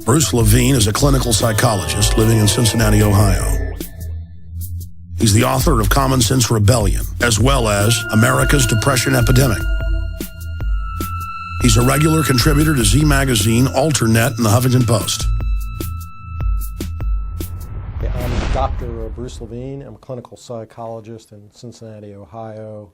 Bruce Levine is a clinical psychologist living in Cincinnati, Ohio. He's the author of Commonsense Rebellion, as well as America's Depression Epidemic. He's a regular contributor to Z Magazine, AlterNet, and the Huffington Post. I'm Dr. Bruce Levine. I'm a clinical psychologist in Cincinnati, Ohio.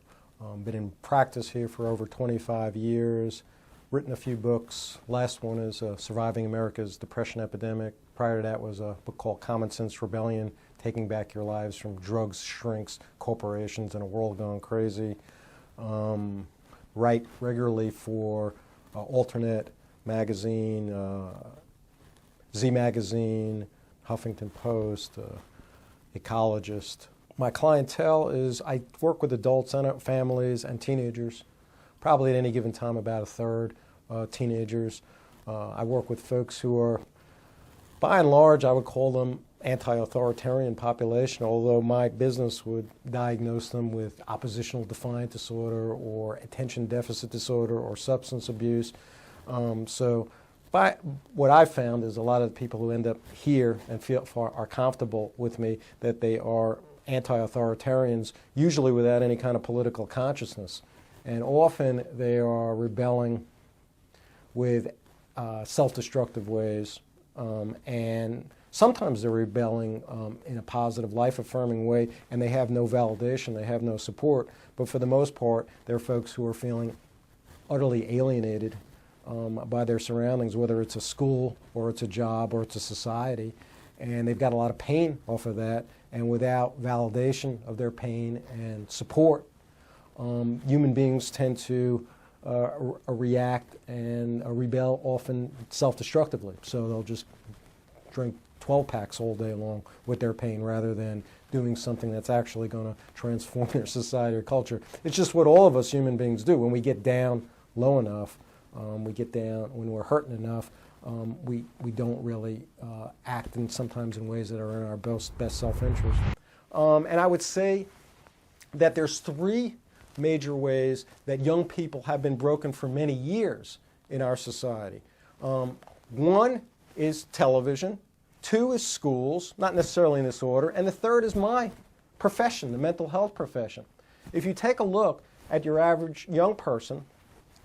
Been in practice here for over 25 years. Written a few books. Last one is Surviving America's Depression Epidemic. Prior to that was a book called Commonsense Rebellion, Taking Back Your Lives from Drugs, Shrinks, Corporations, and a World Gone Crazy. Write regularly for AlterNet magazine, Z Magazine, Huffington Post, Ecologist. My clientele is, I work with adults and families and teenagers, probably at any given time about a third teenagers. I work with folks who are, by and large, I would call them anti-authoritarian population, although my business would diagnose them with oppositional defiant disorder or attention deficit disorder or substance abuse. What I've found is a lot of the people who end up here and are comfortable with me that they are anti-authoritarians, usually without any kind of political consciousness. And often they are rebelling with self-destructive ways, and sometimes they're rebelling in a positive, life-affirming way, and they have no validation, they have no support. But for the most part, they're folks who are feeling utterly alienated by their surroundings, whether it's a school or it's a job or it's a society. And they've got a lot of pain off of that, and without validation of their pain and support, human beings tend to react and rebel often self-destructively. So they'll just drink 12 packs all day long with their pain rather than doing something that's actually going to transform their society or culture. It's just what all of us human beings do. When we get down low enough, we get down, when we're hurting enough, we don't really act sometimes in ways that are in our best self-interest. And I would say that there's three major ways that young people have been broken for many years in our society. One is television, two is schools, not necessarily in this order, and the third is my profession, the mental health profession. If you take a look at your average young person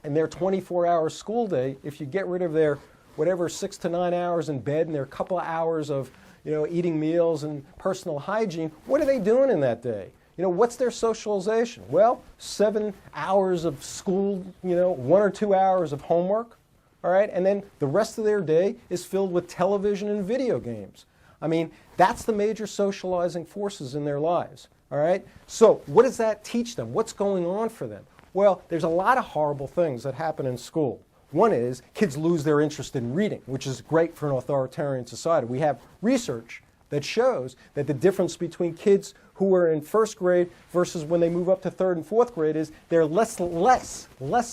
and their 24-hour school day, if you get rid of their whatever 6 to 9 hours in bed and their couple of hours of eating meals and personal hygiene, what are they doing in that day? What's their socialization? Well, 7 hours of school, 1 or 2 hours of homework, all right? And then the rest of their day is filled with television and video games. I mean, that's the major socializing forces in their lives, all right? So what does that teach them? What's going on for them? Well, there's a lot of horrible things that happen in school. One is kids lose their interest in reading, which is great for an authoritarian society. We have research that shows that the difference between kids who are in first grade versus when they move up to third and fourth grade is they're less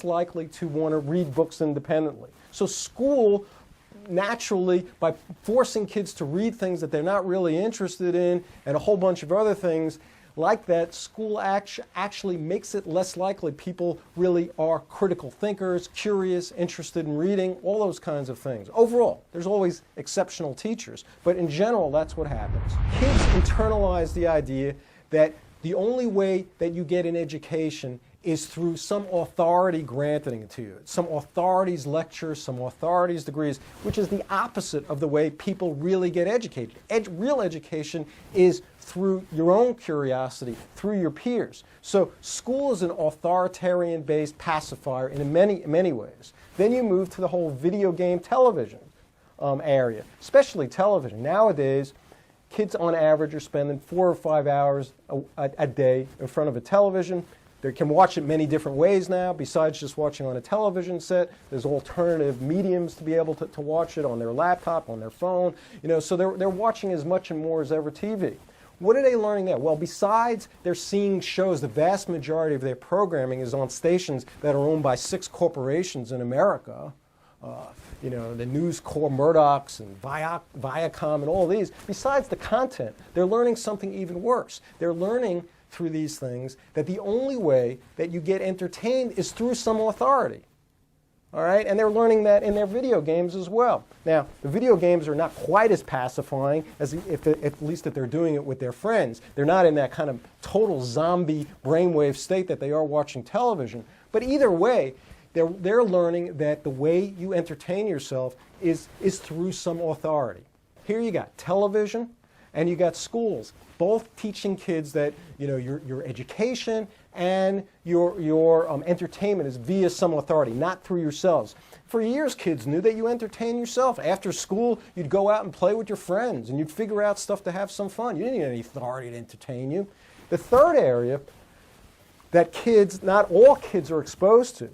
likely to want to read books independently. So school, naturally, by forcing kids to read things that they're not really interested in and a whole bunch of other things like that, school actually makes it less likely people really are critical thinkers, curious, interested in reading, all those kinds of things. Overall, there's always exceptional teachers, but in general, that's what happens. Kids internalize the idea that the only way that you get an education is through some authority granting it to you, some authority's lectures, some authority's degrees, which is the opposite of the way people really get educated. Real education is through your own curiosity, through your peers. So school is an authoritarian-based pacifier in many ways. Then you move to the whole video game television area, especially television. Nowadays, kids on average are spending 4 or 5 hours a day in front of a television. They can watch it many different ways now. Besides just watching on a television set, there's alternative mediums to be able to watch it on their laptop, on their phone. So they're watching as much and more as ever TV. What are they learning there? Well, besides they're seeing shows, the vast majority of their programming is on stations that are owned by 6 corporations in America. The News Corp, Murdochs, and Viacom, and all these. Besides the content, they're learning something even worse. They're learning through these things that the only way that you get entertained is through some authority. All right, and they're learning that in their video games as well. Now, the video games are not quite as pacifying as at least if they're doing it with their friends. They're not in that kind of total zombie brainwave state that they are watching television. But either way, they're learning that the way you entertain yourself is through some authority. Here you got television and you got schools, both teaching kids that your education and your entertainment is via some authority, not through yourselves. For years, kids knew that you entertain yourself. After school, you'd go out and play with your friends, and you'd figure out stuff to have some fun. You didn't need any authority to entertain you. The third area that kids, not all kids are exposed to,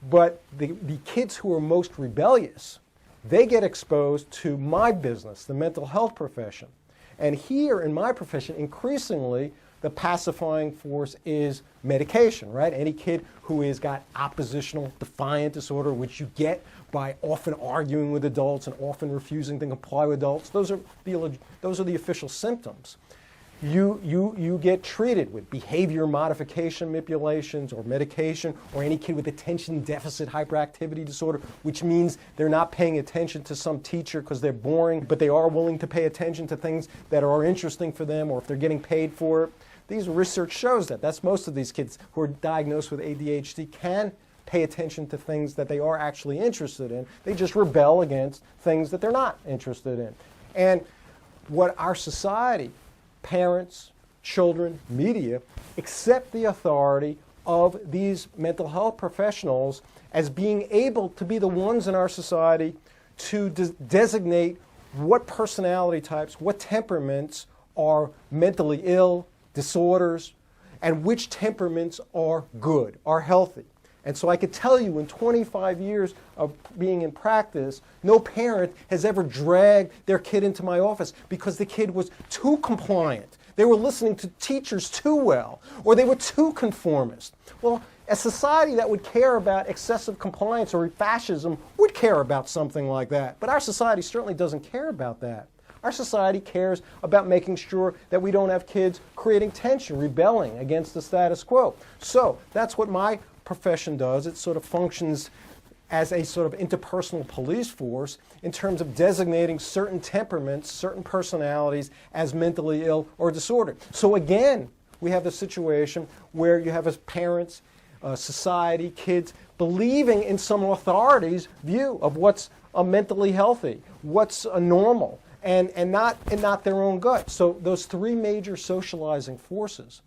but the kids who are most rebellious, they get exposed to my business, the mental health profession. And here in my profession, increasingly, the pacifying force is medication, right? Any kid who has got oppositional defiant disorder, which you get by often arguing with adults and often refusing to comply with adults, those are the official symptoms. You get treated with behavior modification manipulations or medication, or any kid with attention deficit hyperactivity disorder, which means they're not paying attention to some teacher because they're boring, but they are willing to pay attention to things that are interesting for them, or if they're getting paid for it. These research shows that. That's most of these kids who are diagnosed with ADHD can pay attention to things that they are actually interested in. They just rebel against things that they're not interested in. And what our society, parents, children, media, accept the authority of these mental health professionals as being able to be the ones in our society to designate what personality types, what temperaments are mentally ill, disorders, and which temperaments are good, are healthy. And so I could tell you in 25 years of being in practice, no parent has ever dragged their kid into my office because the kid was too compliant. They were listening to teachers too well, or they were too conformist. Well, a society that would care about excessive compliance or fascism would care about something like that. But our society certainly doesn't care about that. Our society cares about making sure that we don't have kids creating tension, rebelling against the status quo. So that's what my profession does. It sort of functions as a sort of interpersonal police force in terms of designating certain temperaments, certain personalities as mentally ill or disordered. So again, we have the situation where you have as parents, society, kids, believing in some authority's view of what's mentally healthy, what's normal, and not their own gut. So those three major socializing forces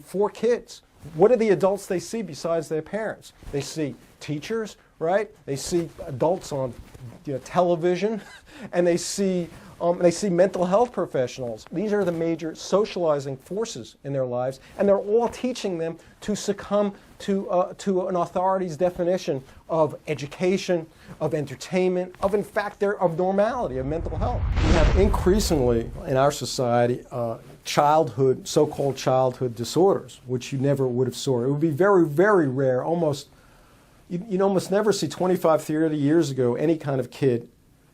for kids. What are the adults they see besides their parents? They see teachers, right? They see adults on television, and they see mental health professionals. These are the major socializing forces in their lives, and they're all teaching them to succumb to an authority's definition of education, of entertainment, of normality, of mental health. We have increasingly in our society so-called childhood disorders, which you never would have saw. It would be very, very rare, you'd almost never see 25, 30 years ago any kind of kid,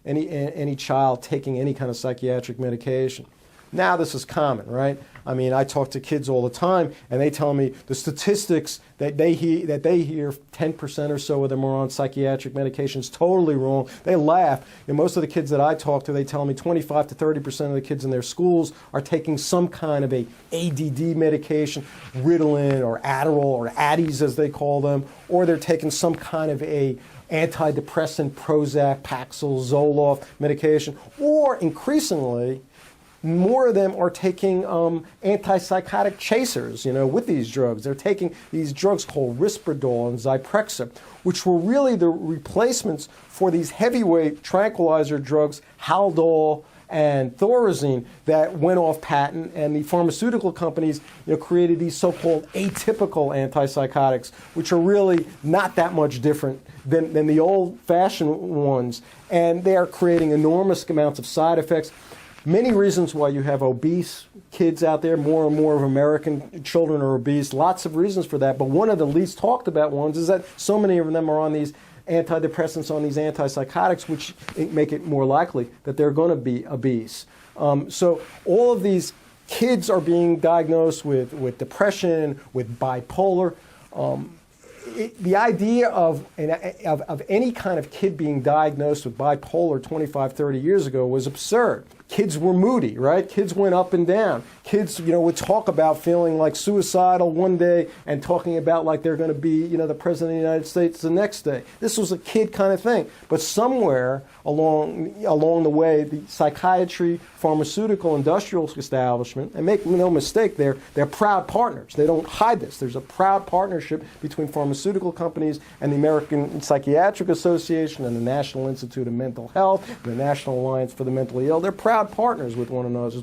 any child taking any kind of psychiatric medication. Now this is common, right? I mean, I talk to kids all the time, and they tell me the statistics that they hear 10% or so of them are on psychiatric medications, totally wrong. They laugh. And most of the kids that I talk to, they tell me 25 to 30% of the kids in their schools are taking some kind of a ADD medication, Ritalin or Adderall or Addies as they call them, or they're taking some kind of a antidepressant, Prozac, Paxil, Zoloft medication, or increasingly, more of them are taking antipsychotic chasers, with these drugs. They're taking these drugs called Risperdal and Zyprexa, which were really the replacements for these heavyweight tranquilizer drugs, Haldol and Thorazine, that went off patent, and the pharmaceutical companies created these so-called atypical antipsychotics, which are really not that much different than the old-fashioned ones, and they are creating enormous amounts of side effects. Many reasons why you have obese kids out there. More and more of American children are obese. Lots of reasons for that. But one of the least talked about ones is that so many of them are on these antidepressants, on these antipsychotics, which make it more likely that they're going to be obese. So all of these kids are being diagnosed with depression, with bipolar. the idea of any kind of kid being diagnosed with bipolar 25, 30 years ago was absurd. Kids were moody, right? Kids went up and down. Kids, would talk about feeling like suicidal one day and talking about like they're going to be, the president of the United States the next day. This was a kid kind of thing. But somewhere along the way, the psychiatry, pharmaceutical, industrial establishment, and make no mistake, they're proud partners. They don't hide this. There's a proud partnership between pharmaceutical companies and the American Psychiatric Association and the National Institute of Mental Health, the National Alliance for the Mentally Ill. They're proud partners with one another,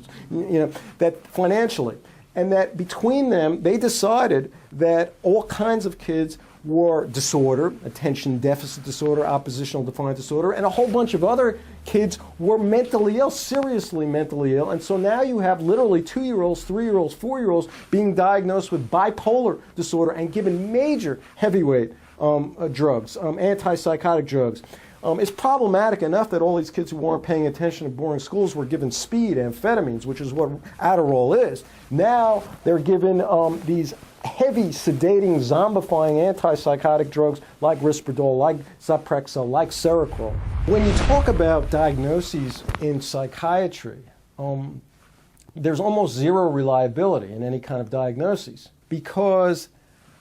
that financially. And that between them, they decided that all kinds of kids were disorder, attention deficit disorder, oppositional defiant disorder, and a whole bunch of other kids were mentally ill, seriously mentally ill. And so now you have literally 2-year-olds, 3-year-olds, 4-year-olds being diagnosed with bipolar disorder and given major heavyweight drugs, antipsychotic drugs. It's problematic enough that all these kids who weren't paying attention to boring schools were given speed, amphetamines, which is what Adderall is. Now they're given these heavy, sedating, zombifying antipsychotic drugs like Risperdal, like Zyprexa, like Seroquel. When you talk about diagnoses in psychiatry, there's almost zero reliability in any kind of diagnoses, because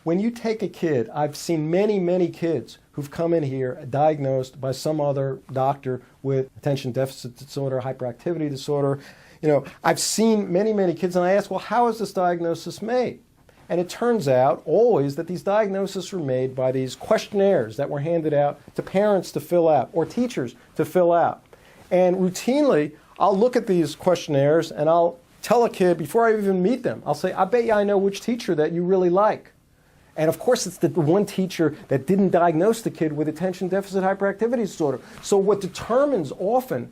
when you take a kid, I've seen many, many kids who've come in here diagnosed by some other doctor with attention deficit disorder, hyperactivity disorder. I've seen many, many kids, and I ask, well, how is this diagnosis made? And it turns out always that these diagnoses are made by these questionnaires that were handed out to parents to fill out or teachers to fill out. And routinely, I'll look at these questionnaires and I'll tell a kid before I even meet them, I'll say, I bet you I know which teacher that you really like. And of course, it's the one teacher that didn't diagnose the kid with attention deficit hyperactivity disorder. So what determines often,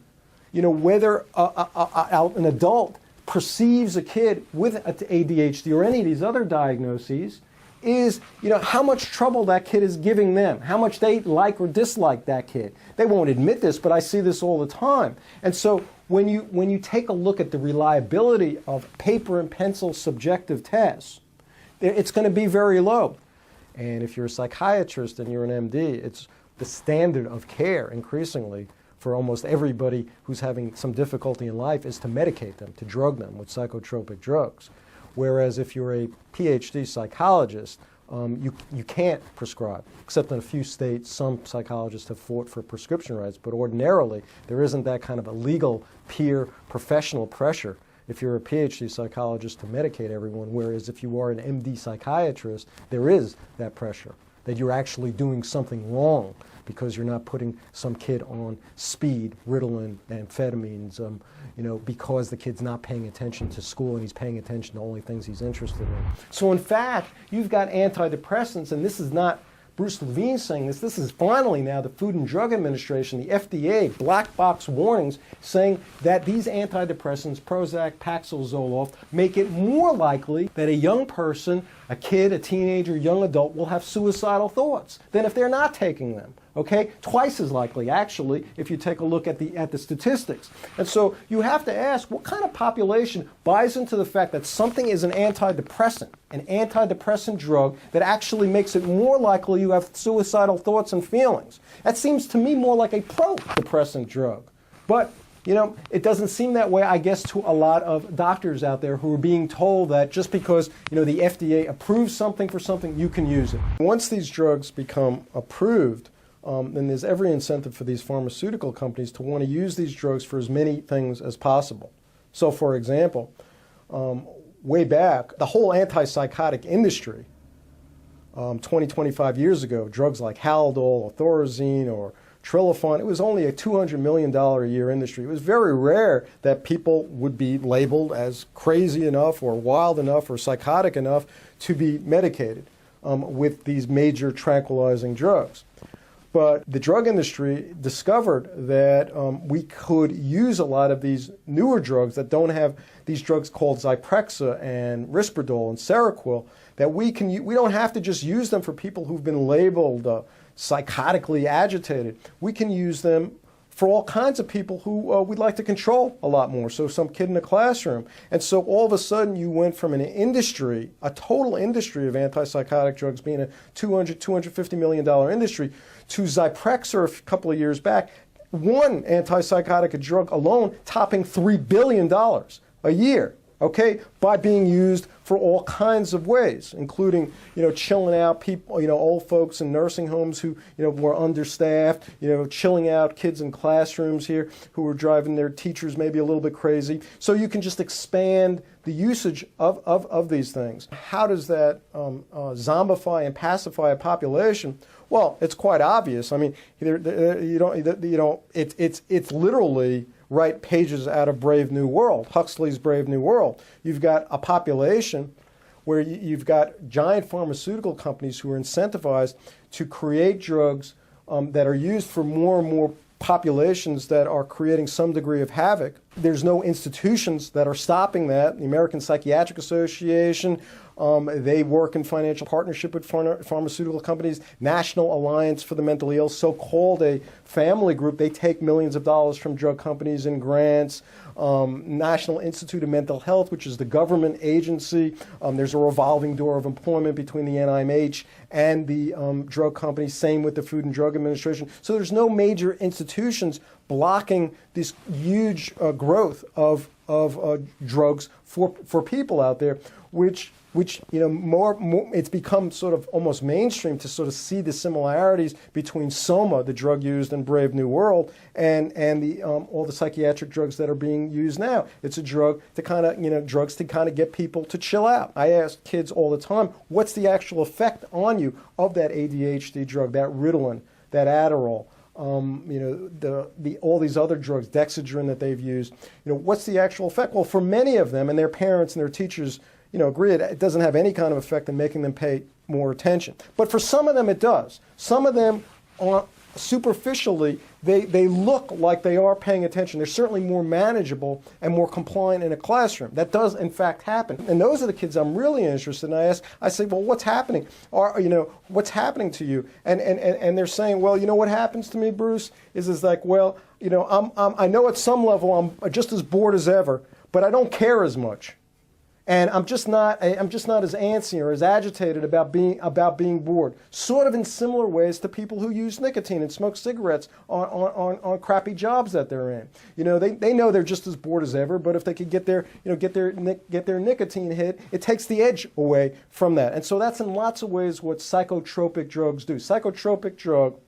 whether an adult perceives a kid with ADHD or any of these other diagnoses is, how much trouble that kid is giving them, how much they like or dislike that kid. They won't admit this, but I see this all the time. And so when you take a look at the reliability of paper and pencil subjective tests, it's going to be very low. And if you're a psychiatrist and you're an MD, it's the standard of care increasingly for almost everybody who's having some difficulty in life is to medicate them, to drug them with psychotropic drugs. Whereas if you're a PhD psychologist, you can't prescribe, except in a few states. Some psychologists have fought for prescription rights, but ordinarily there isn't that kind of a legal peer professional pressure if you're a PhD psychologist to medicate everyone, whereas if you are an MD psychiatrist, there is that pressure that you're actually doing something wrong because you're not putting some kid on speed, Ritalin, amphetamines, because the kid's not paying attention to school and he's paying attention to only things he's interested in. So in fact, you've got antidepressants, and this is not Bruce Levine saying this. This is finally now the Food and Drug Administration, the FDA, black box warnings saying that these antidepressants, Prozac, Paxil, Zoloft, make it more likely that a young person, a kid, a teenager, young adult, will have suicidal thoughts than if they're not taking them. Okay, twice as likely, actually, if you take a look at the statistics. And so you have to ask, what kind of population buys into the fact that something is an antidepressant drug that actually makes it more likely you have suicidal thoughts and feelings? That seems to me more like a pro-depressant drug. But, it doesn't seem that way, I guess, to a lot of doctors out there who are being told that just because, the FDA approves something for something, you can use it. Once these drugs become approved, then there's every incentive for these pharmaceutical companies to want to use these drugs for as many things as possible. So, for example, way back, the whole antipsychotic industry, 25 years ago, drugs like Haldol or Thorazine or Trilofan, it was only a $200 million a year industry. It was very rare that people would be labeled as crazy enough or wild enough or psychotic enough to be medicated with these major tranquilizing drugs. But the drug industry discovered that we could use a lot of these newer drugs that don't have these drugs called Zyprexa and Risperdal and Seroquel, that we don't have to just use them for people who've been labeled psychotically agitated. We can use them for all kinds of people who we'd like to control a lot more. So some kid in a classroom. And so all of a sudden you went from an industry, a total industry of antipsychotic drugs being a $250 million industry, to Zyprexa a couple of years back, one antipsychotic drug alone topping $3 billion a year. Okay, by being used for all kinds of ways, including, chilling out people, old folks in nursing homes who, were understaffed, chilling out kids in classrooms here who were driving their teachers maybe a little bit crazy. So you can just expand the usage of these things. How does that zombify and pacify a population? Well, it's quite obvious. I mean, it's literally write pages out of Brave New World, Huxley's Brave New World. You've got a population where you've got giant pharmaceutical companies who are incentivized to create drugs that are used for more and more populations that are creating some degree of havoc. There's no institutions that are stopping that. The American Psychiatric Association, they work in financial partnership with pharmaceutical companies. National Alliance for the Mentally Ill, so-called a family group, they take millions of dollars from drug companies in grants. National Institute of Mental Health, which is the government agency. There's a revolving door of employment between the NIMH and the drug companies, same with the Food and Drug Administration. So there's no major institutions blocking this huge growth of drugs for people out there, which more it's become sort of almost mainstream to sort of see the similarities between Soma, the drug used in Brave New World, and the all the psychiatric drugs that are being used now. It's a drug to kind of drugs to kind of get people to chill out. I ask kids all the time, what's the actual effect on you of that ADHD drug, that Ritalin, that Adderall? All these other drugs, Dexedrine that they've used, what's the actual effect? Well, for many of them, and their parents and their teachers, agree it doesn't have any kind of effect in making them pay more attention. But for some of them, it does. Some of them, superficially, they look like they are paying attention. They're certainly more manageable and more compliant in a classroom. That does, in fact, happen. And those are the kids I'm really interested in. I say, well, what's happening? What's happening to you? And they're saying, well, what happens to me, Bruce, is like, well, I know at some level I'm just as bored as ever, but I don't care as much. And I'm just not as antsy or as agitated about being bored. Sort of in similar ways to people who use nicotine and smoke cigarettes on crappy jobs that they're in. They know they're just as bored as ever, but if they could get their nicotine hit, it takes the edge away from that. And so that's in lots of ways what psychotropic drugs do. Psychotropic drugs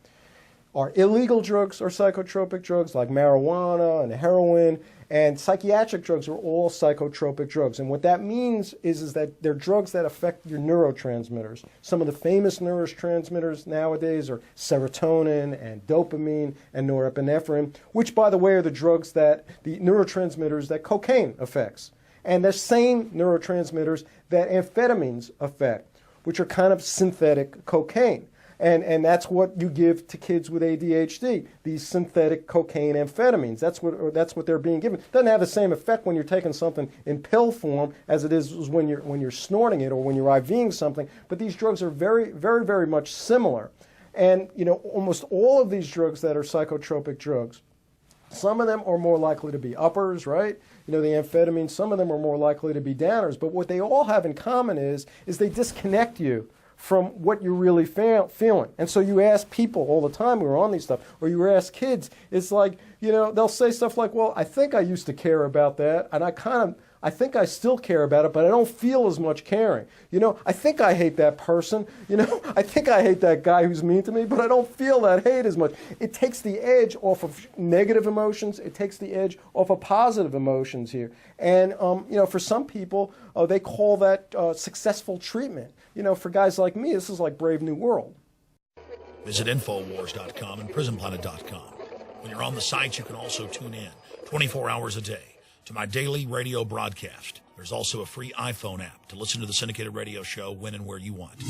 are illegal drugs or psychotropic drugs like marijuana and heroin. And psychiatric drugs are all psychotropic drugs. And what that means is that they're drugs that affect your neurotransmitters. Some of the famous neurotransmitters nowadays are serotonin and dopamine and norepinephrine, which, by the way, are the neurotransmitters that cocaine affects. And the same neurotransmitters that amphetamines affect, which are kind of synthetic cocaine. And that's what you give to kids with ADHD, these synthetic cocaine amphetamines. That's what they're being given. It doesn't have the same effect when you're taking something in pill form as it is when you're snorting it or when you're IVing something. But these drugs are very, very, very much similar. And almost all of these drugs that are psychotropic drugs, some of them are more likely to be uppers, right? The amphetamines, some of them are more likely to be downers. But what they all have in common is they disconnect you from what you're really feeling. And so you ask people all the time who are on these stuff, or you ask kids, it's like, they'll say stuff like, well, I think I used to care about that, and I think I still care about it, but I don't feel as much caring. I think I hate that person. I think I hate that guy who's mean to me, but I don't feel that hate as much. It takes the edge off of negative emotions. It takes the edge off of positive emotions here. And, for some people, they call that successful treatment. For guys like me, this is like Brave New World. Visit Infowars.com and PrisonPlanet.com. When you're on the sites, you can also tune in 24 hours a day to my daily radio broadcast. There's also a free iPhone app to listen to the syndicated radio show when and where you want.